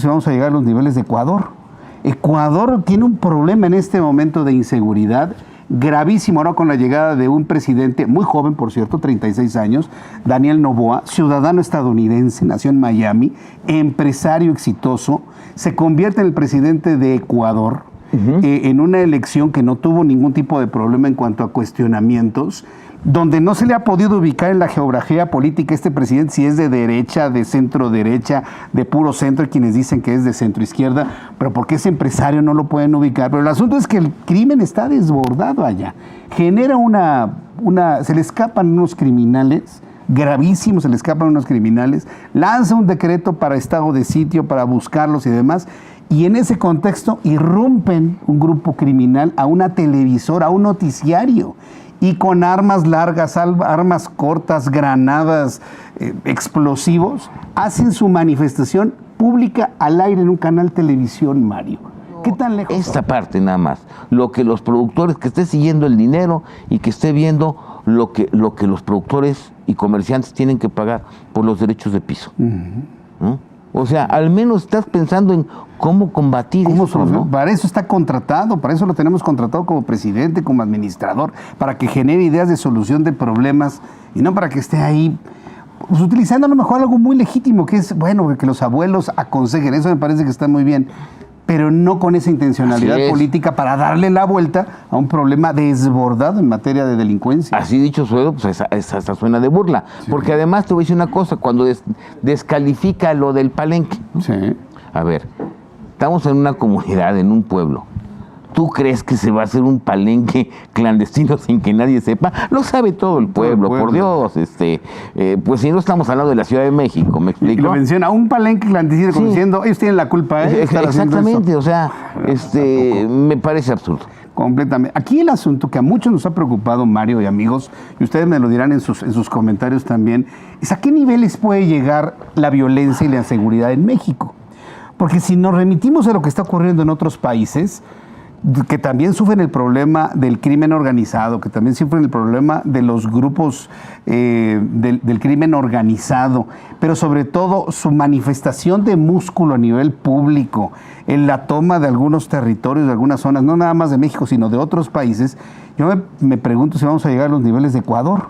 Vamos a llegar a los niveles de Ecuador. Ecuador tiene un problema en este momento de inseguridad gravísimo ahora con la llegada de un presidente muy joven, por cierto, 36 años, Daniel Noboa, ciudadano estadounidense, nació en Miami, empresario exitoso, se convierte en el presidente de Ecuador en una elección que no tuvo ningún tipo de problema en cuanto a cuestionamientos, donde no se le ha podido ubicar en la geografía política este presidente si es de derecha, de centro derecha, de puro centro, hay quienes dicen que es de centro izquierda, pero porque es empresario no lo pueden ubicar. Pero el asunto es que el crimen está desbordado allá. Genera se le escapan unos criminales, gravísimos, se le escapan unos criminales, lanza un decreto para estado de sitio, para buscarlos y demás, y en ese contexto irrumpen un grupo criminal a una televisora, a un noticiario, y con armas largas, armas cortas, granadas, explosivos, hacen su manifestación pública al aire en un canal televisión, Mario. ¿Qué tan lejos? Esta parte nada más, lo que los productores, que esté siguiendo el dinero y que esté viendo lo que los productores y comerciantes tienen que pagar por los derechos de piso. ¿No? O sea, al menos estás pensando en cómo combatir eso, ¿no? Para eso está contratado, para eso lo tenemos contratado como presidente, como administrador, para que genere ideas de solución de problemas y no para que esté ahí, pues, utilizando a lo mejor algo muy legítimo, que es, bueno, que los abuelos aconsejen, eso me parece que está muy bien, pero no con esa intencionalidad política para darle la vuelta a un problema desbordado en materia de delincuencia. Así dicho suelo, pues esa suena de burla. Sí. Porque además te voy a decir una cosa, cuando descalifica lo del palenque. Sí. A ver, estamos en una comunidad, en un pueblo. ¿Tú crees que se va a hacer un palenque clandestino sin que nadie sepa? Lo sabe todo el pueblo, por Dios. Pues si no estamos hablando de la Ciudad de México, ¿me explico? Y lo menciona, un palenque clandestino, como diciendo, ellos tienen la culpa, ¿eh? Exactamente, o sea, me parece absurdo. Completamente. Aquí el asunto que a muchos nos ha preocupado, Mario y amigos, y ustedes me lo dirán en sus comentarios también, es a qué niveles puede llegar la violencia y la inseguridad en México. Porque si nos remitimos a lo que está ocurriendo en otros países, que también sufren el problema del crimen organizado, que también sufren el problema de los grupos del crimen organizado, pero sobre todo su manifestación de músculo a nivel público, en la toma de algunos territorios, de algunas zonas, no nada más de México, sino de otros países, yo me pregunto si vamos a llegar a los niveles de Ecuador.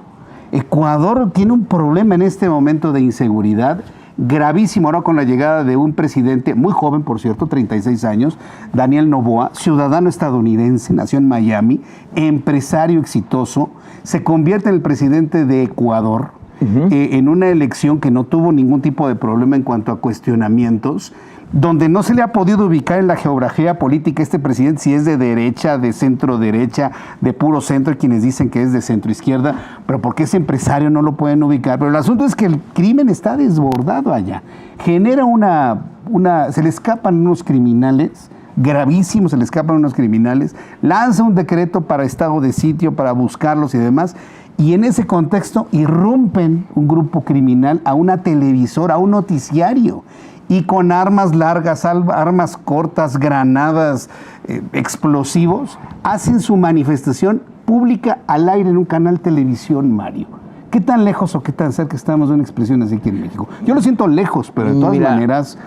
Ecuador tiene un problema en este momento de inseguridad gravísimo ahora con la llegada de un presidente muy joven, por cierto, 36 años, Daniel Noboa, ciudadano estadounidense, nació en Miami, empresario exitoso, se convierte en el presidente de Ecuador en una elección que no tuvo ningún tipo de problema en cuanto a cuestionamientos, donde no se le ha podido ubicar en la geografía política este presidente si es de derecha, de centro derecha, de puro centro, hay quienes dicen que es de centro izquierda, pero porque es empresario no lo pueden ubicar. Pero el asunto es que el crimen está desbordado allá. Genera se le escapan unos criminales, gravísimos, se le escapan unos criminales, lanza un decreto para estado de sitio, para buscarlos y demás, y en ese contexto irrumpen un grupo criminal a una televisora, a un noticiario, y con armas largas, armas cortas, granadas, explosivos, hacen su manifestación pública al aire en un canal televisión, Mario. ¿Qué tan lejos o qué tan cerca estamos de una expresión así aquí en México? Yo lo siento lejos, pero de todas maneras...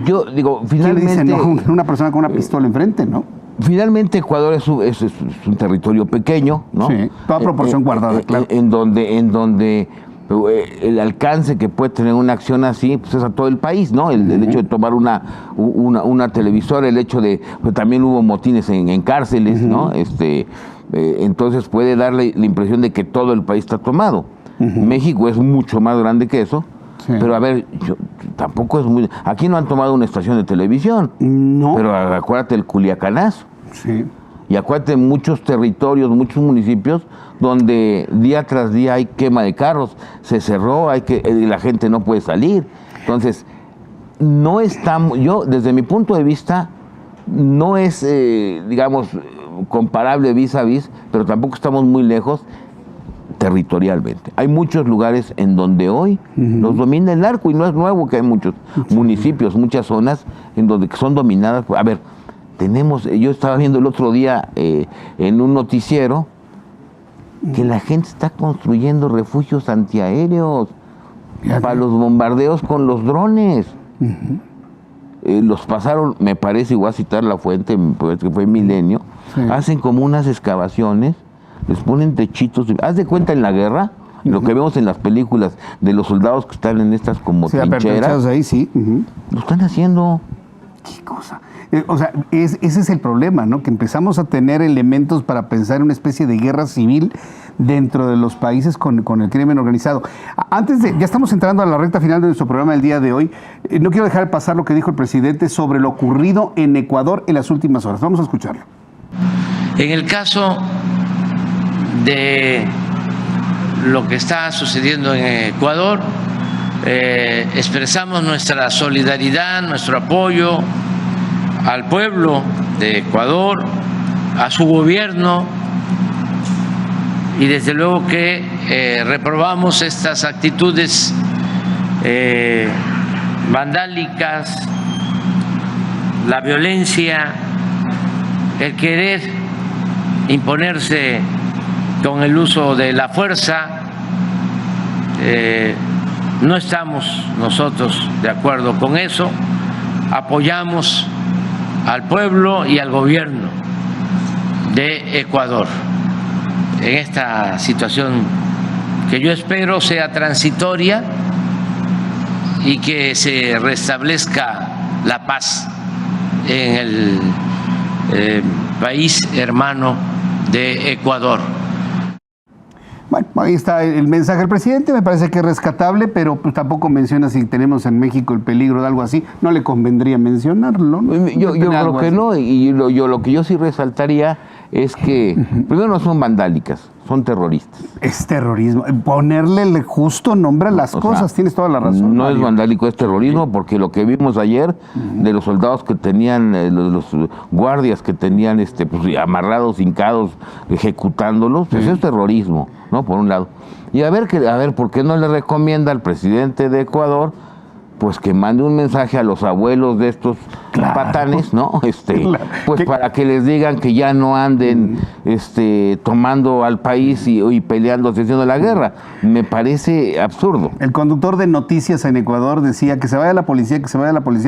Yo digo, finalmente... ¿Quién le dice, no? Una persona con una pistola enfrente, ¿no? Finalmente Ecuador es un territorio pequeño, ¿no? Sí, toda proporción guardada, claro. En donde el alcance que puede tener una acción así, pues es a todo el país, ¿no? El hecho de tomar una televisora, el hecho de, pues también hubo motines en cárceles, ¿no? Entonces puede darle la impresión de que todo el país está tomado. México es mucho más grande que eso. Sí. Pero a ver, tampoco es muy... Aquí no han tomado una estación de televisión. No. Pero acuérdate el Culiacanazo. Sí. Y acuérdate muchos territorios, muchos municipios donde día tras día hay quema de carros. Se cerró, la gente no puede salir. Entonces, no estamos... Yo, desde mi punto de vista, no es, digamos, comparable vis a vis, pero tampoco estamos muy lejos territorialmente. Hay muchos lugares en donde hoy los domina el narco, y no es nuevo que hay muchos municipios, muchas zonas en donde son dominadas. A ver, yo estaba viendo el otro día en un noticiero que la gente está construyendo refugios antiaéreos para los bombardeos con los drones. los pasaron, me parece, voy a citar la fuente, me parece que fue Milenio, Sí. hacen como unas excavaciones, les ponen techitos, haz de cuenta en la guerra, lo que vemos en las películas de los soldados que están en estas como Sí, trincheras, aperturados ahí, sí. lo están haciendo. ¿Qué cosa? O sea, ese es el problema, ¿no? Que empezamos a tener elementos para pensar en una especie de guerra civil dentro de los países con el crimen organizado. Antes de, ya estamos entrando a la recta final de nuestro programa del día de hoy, no quiero dejar pasar lo que dijo el presidente sobre lo ocurrido en Ecuador en las últimas horas. Vamos a escucharlo. En el caso de lo que está sucediendo en Ecuador, expresamos nuestra solidaridad, nuestro apoyo al pueblo de Ecuador, a su gobierno, y desde luego que reprobamos estas actitudes vandálicas, la violencia, el querer imponerse con el uso de la fuerza. No estamos nosotros de acuerdo con eso, apoyamos al pueblo y al gobierno de Ecuador en esta situación que yo espero sea transitoria y que se restablezca la paz en el país hermano de Ecuador. Bueno, ahí está el mensaje del presidente, me parece que es rescatable, pero pues tampoco menciona si tenemos en México el peligro de algo así. No le convendría mencionarlo, ¿no? Yo creo que no, y lo que yo sí resaltaría es que, primero, no son vandálicas, son terroristas. Es terrorismo. Ponerle el justo nombre a las cosas, tienes toda la razón. No Mario. es vandálico, es terrorismo, porque lo que vimos ayer de los soldados que tenían, los guardias que tenían pues, amarrados, hincados, ejecutándolos, pues es terrorismo, ¿no? Por un lado. Y a ver, ¿por qué no le recomienda al presidente de Ecuador pues que mande un mensaje a los abuelos de estos patanes, ¿no? Pues para que les digan que ya no anden tomando al país y peleándose, haciendo la guerra. Me parece absurdo. El conductor de noticias en Ecuador decía que se vaya la policía,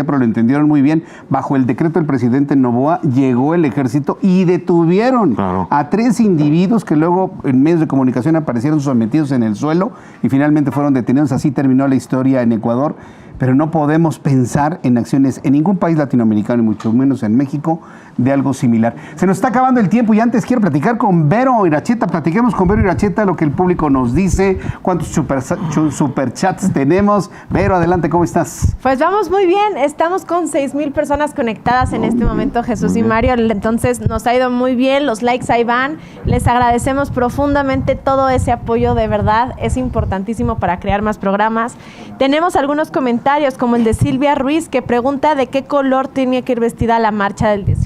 pero lo entendieron muy bien. Bajo el decreto del presidente Noboa llegó el ejército y detuvieron a 3 individuos que luego en medios de comunicación aparecieron sometidos en el suelo y finalmente fueron detenidos. Así terminó la historia en Ecuador. Pero no podemos pensar en acciones en ningún país latinoamericano, y mucho menos en México, de algo similar. Se nos está acabando el tiempo y antes quiero platicar con Vero Iracheta. Platiquemos con Vero Iracheta lo que el público nos dice, cuántos superchats tenemos. Vero, adelante, ¿cómo estás? Pues vamos muy bien, estamos con 6,000 personas conectadas en este momento, Jesús y Mario, entonces nos ha ido muy bien, los likes ahí van, les agradecemos profundamente todo ese apoyo, de verdad, es importantísimo para crear más programas. Tenemos algunos comentarios, como el de Silvia Ruiz, que pregunta de qué color tiene que ir vestida la marcha del 18